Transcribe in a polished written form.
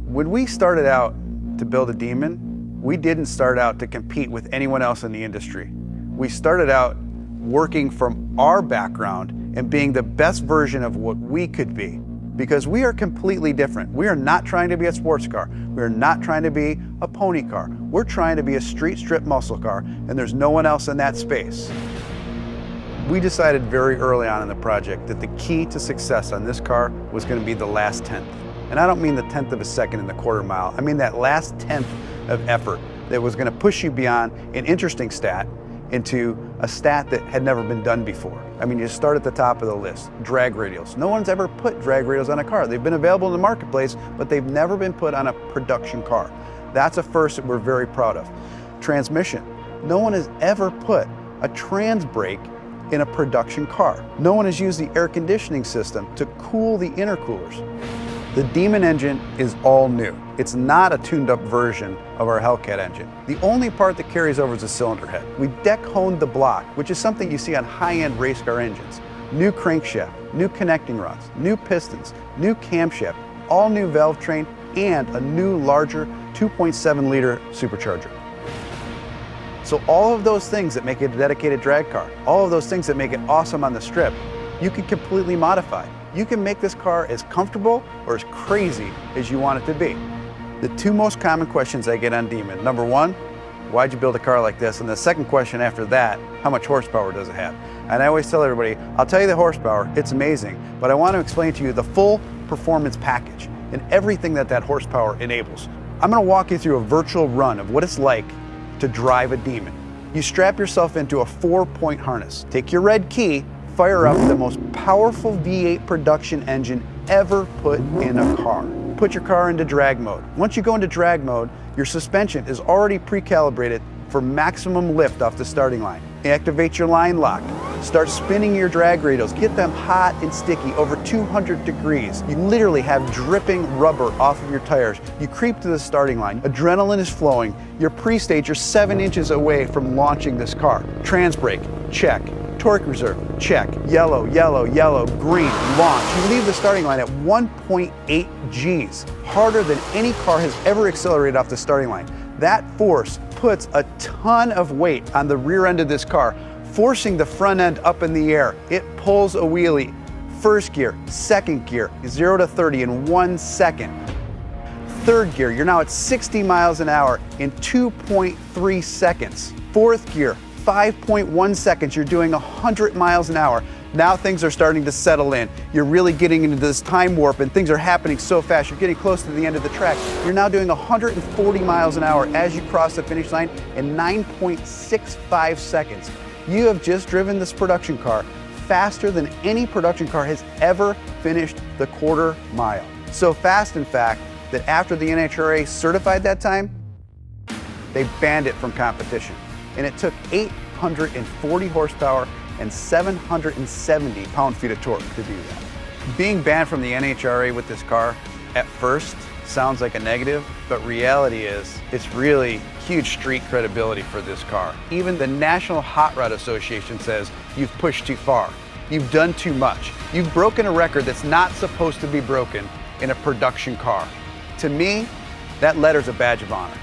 When we started out to build a Demon, we didn't start out to compete with anyone else in the industry. We started out working from our background and being the best version of what we could be, because we are completely different. We are not trying to be a sports car. We are not trying to be a pony car. We're trying to be a street strip muscle car, and there's no one else in that space. We decided very early on in the project that the key to success on this car was going to be the last tenth. And I don't mean the tenth of a second in the quarter mile. I mean that last tenth of effort that was going to push you beyond an interesting stat into a stat that had never been done before. I mean, you start at the top of the list, drag radials. No one's ever put drag radials on a car. They've been available in the marketplace, but they've never been put on a production car. That's a first that we're very proud of. Transmission. No one has ever put a trans brake in a production car. No one has used the air conditioning system to cool the intercoolers. The Demon engine is all new. It's not a tuned up version of our Hellcat engine. The only part that carries over is the cylinder head. We deck honed the block, which is something you see on high-end race car engines. New crankshaft, new connecting rods, new pistons, new camshaft, all new valve train, and a new larger 2.7 liter supercharger. So all of those things that make it a dedicated drag car, all of those things that make it awesome on the strip, you can completely modify. You can make this car as comfortable or as crazy as you want it to be. The two most common questions I get on Demon: number one, why'd you build a car like this? And the second question after that, how much horsepower does it have? And I always tell everybody, I'll tell you the horsepower, it's amazing, but I want to explain to you the full performance package and everything that that horsepower enables. I'm going to walk you through a virtual run of what it's like to drive a Demon. You strap yourself into a 4-point harness, take your red key, fire up the most powerful V8 production engine ever put in a car. Put your car into drag mode. Once you go into drag mode, your suspension is already pre-calibrated for maximum lift off the starting line. Activate your line lock. Start spinning your drag radials. Get them hot and sticky, over 200 degrees. You literally have dripping rubber off of your tires. You creep to the starting line. Adrenaline is flowing. You're pre-stage. You're 7 inches away from launching this car. Trans brake, check. Torque reserve, check. Yellow, yellow, yellow, green, launch. You leave the starting line at 1.8 Gs, harder than any car has ever accelerated off the starting line. That force puts a ton of weight on the rear end of this car, forcing the front end up in the air. It pulls a wheelie. First gear, second gear, 0 to 30 in 1 second. Third gear, you're now at 60 miles an hour in 2.3 seconds. Fourth gear, 5.1 seconds, you're doing 100 miles an hour. Now things are starting to settle in. You're really getting into this time warp and things are happening so fast. You're getting close to the end of the track. You're now doing 140 miles an hour as you cross the finish line in 9.65 seconds. You have just driven this production car faster than any production car has ever finished the quarter mile. So fast, in fact, that after the NHRA certified that time, they banned it from competition. And it took 840 horsepower and 770 pound-feet of torque to do that. Being banned from the NHRA with this car at first sounds like a negative, but reality is it's really huge street credibility for this car. Even the National Hot Rod Association says you've pushed too far. You've done too much. You've broken a record that's not supposed to be broken in a production car. To me, that letter's a badge of honor.